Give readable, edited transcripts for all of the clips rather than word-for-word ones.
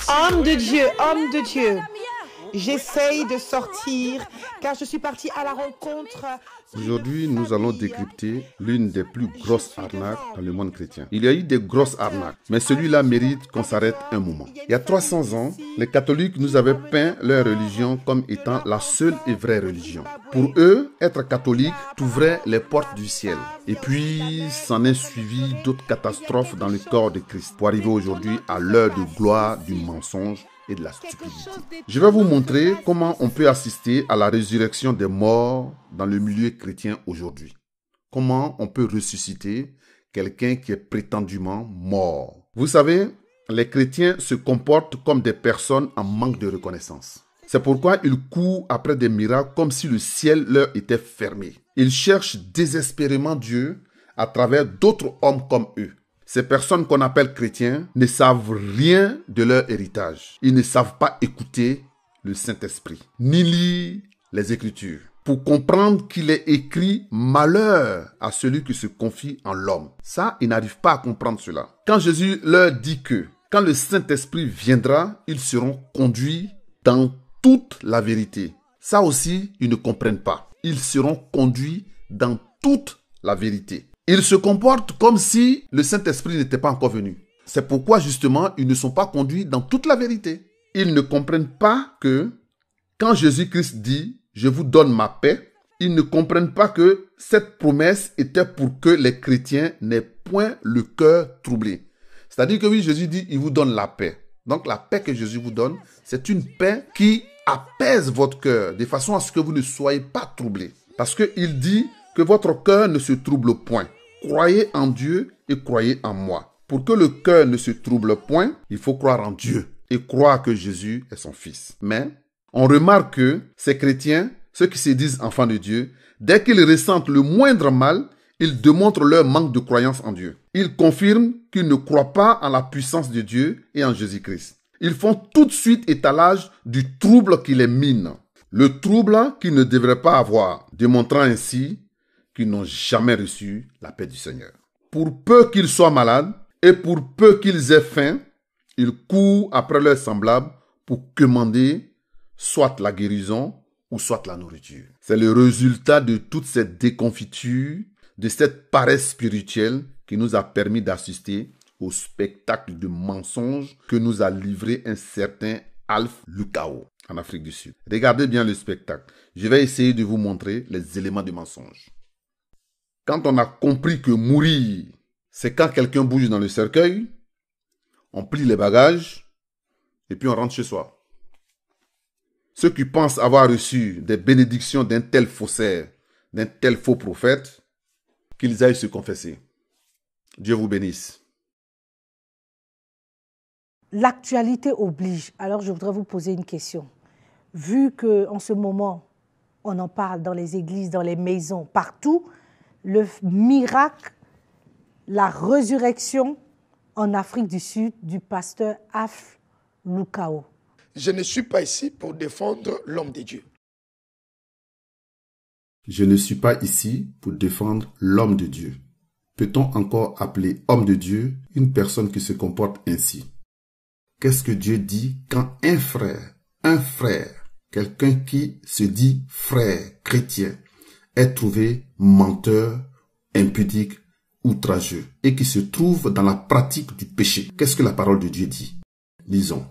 homme de Dieu. J'essaye de sortir car je suis partie à la rencontre. Aujourd'hui, nous allons décrypter l'une des plus grosses arnaques dans le monde chrétien. Il y a eu des grosses arnaques, mais celui-là mérite qu'on s'arrête un moment. Il y a 300 ans, les catholiques nous avaient peint leur religion comme étant la seule et vraie religion. Pour eux, être catholique t'ouvrait les portes du ciel. Et puis, s'en est suivi d'autres catastrophes dans le corps de Christ pour arriver aujourd'hui à l'heure de gloire du mensonge et de la stupidité. Je vais vous montrer comment on peut assister à la résurrection des morts dans le milieu chrétien aujourd'hui. Comment on peut ressusciter quelqu'un qui est prétendument mort. Vous savez, les chrétiens se comportent comme des personnes en manque de reconnaissance. C'est pourquoi ils courent après des miracles comme si le ciel leur était fermé. Ils cherchent désespérément Dieu à travers d'autres hommes comme eux. Ces personnes qu'on appelle chrétiens ne savent rien de leur héritage. Ils ne savent pas écouter le Saint-Esprit, ni lire les Écritures. Pour comprendre qu'il est écrit malheur à celui qui se confie en l'homme. Ça, ils n'arrivent pas à comprendre cela. Quand Jésus leur dit que quand le Saint-Esprit viendra, ils seront conduits dans toute la vérité. Ça aussi, ils ne comprennent pas. Ils seront conduits dans toute la vérité. Ils se comportent comme si le Saint-Esprit n'était pas encore venu. C'est pourquoi justement, ils ne sont pas conduits dans toute la vérité. Ils ne comprennent pas que quand Jésus-Christ dit « Je vous donne ma paix », ils ne comprennent pas que cette promesse était pour que les chrétiens n'aient point le cœur troublé. C'est-à-dire que oui, Jésus dit « Il vous donne la paix ». Donc la paix que Jésus vous donne, c'est une paix qui apaise votre cœur de façon à ce que vous ne soyez pas troublés. Parce qu'il dit que votre cœur ne se trouble point. Croyez en Dieu et croyez en moi. Pour que le cœur ne se trouble point, il faut croire en Dieu et croire que Jésus est son Fils. Mais on remarque que ces chrétiens, ceux qui se disent enfants de Dieu, dès qu'ils ressentent le moindre mal, ils démontrent leur manque de croyance en Dieu. Ils confirment qu'ils ne croient pas en la puissance de Dieu et en Jésus-Christ. Ils font tout de suite étalage du trouble qui les mine. Le trouble qu'ils ne devraient pas avoir, démontrant ainsi qu'ils n'ont jamais reçu la paix du Seigneur. Pour peu qu'ils soient malades et pour peu qu'ils aient faim, ils courent après leurs semblables pour commander soit la guérison ou soit la nourriture. C'est le résultat de toute cette déconfiture, de cette paresse spirituelle qui nous a permis d'assister au spectacle de mensonges que nous a livré un certain Alpha Lukao en Afrique du Sud. Regardez bien le spectacle. Je vais essayer de vous montrer les éléments du mensonge. Quand on a compris que mourir, c'est quand quelqu'un bouge dans le cercueil, on plie les bagages et puis on rentre chez soi. Ceux qui pensent avoir reçu des bénédictions d'un tel faussaire, d'un tel faux prophète, qu'ils aillent se confesser. Dieu vous bénisse. L'actualité oblige. Alors je voudrais vous poser une question. Vu qu'en ce moment, on en parle dans les églises, dans les maisons, partout, le miracle, la résurrection en Afrique du Sud du pasteur Alpha Lukao. Je ne suis pas ici pour défendre l'homme de Dieu. Je ne suis pas ici pour défendre l'homme de Dieu. Peut-on encore appeler homme de Dieu une personne qui se comporte ainsi? Qu'est-ce que Dieu dit quand un frère, quelqu'un qui se dit frère chrétien, est trouvé menteur, impudique, outrageux et qui se trouve dans la pratique du péché? Qu'est-ce que la parole de Dieu dit? Lisons.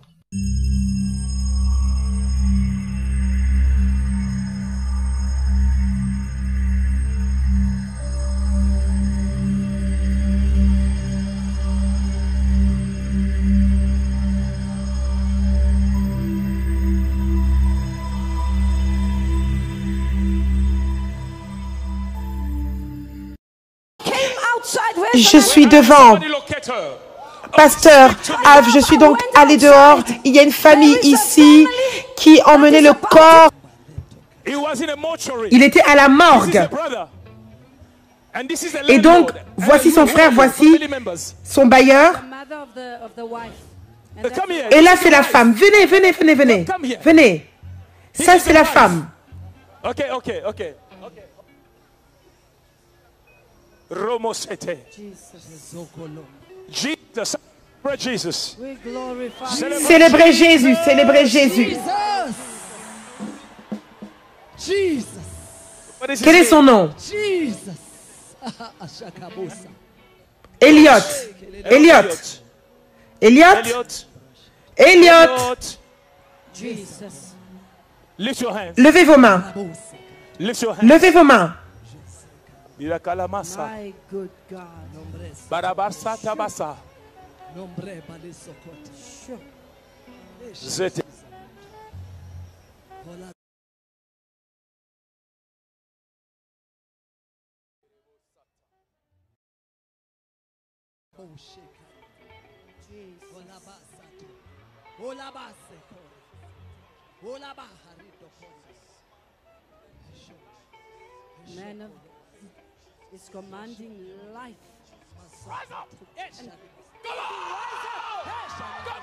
Je suis devant. Pasteur Alpha, je suis donc allé dehors. Il y a une famille ici qui emmenait le corps. Il était à la morgue. Et donc, voici son frère, voici son bailleur. Et là, c'est la femme. Venez, venez, venez, venez. Venez. Ça, c'est la femme. Ok. Jesus. Celebrate Jesus. We glorify Célébrez Jésus, célébrez Jésus. Jesus. What is his Quel est name? son nom? Jesus. Elliot. Elliot. Elliot. Elliot. Elliot. Jesus. Lift your hands. Levez vos mains. Lift your hands. Levez vos mains. Mirakalamasa. My good God. Barabasa tabasa. Sure. Zete. Man of is commanding life. Rise up. And Come on. Go.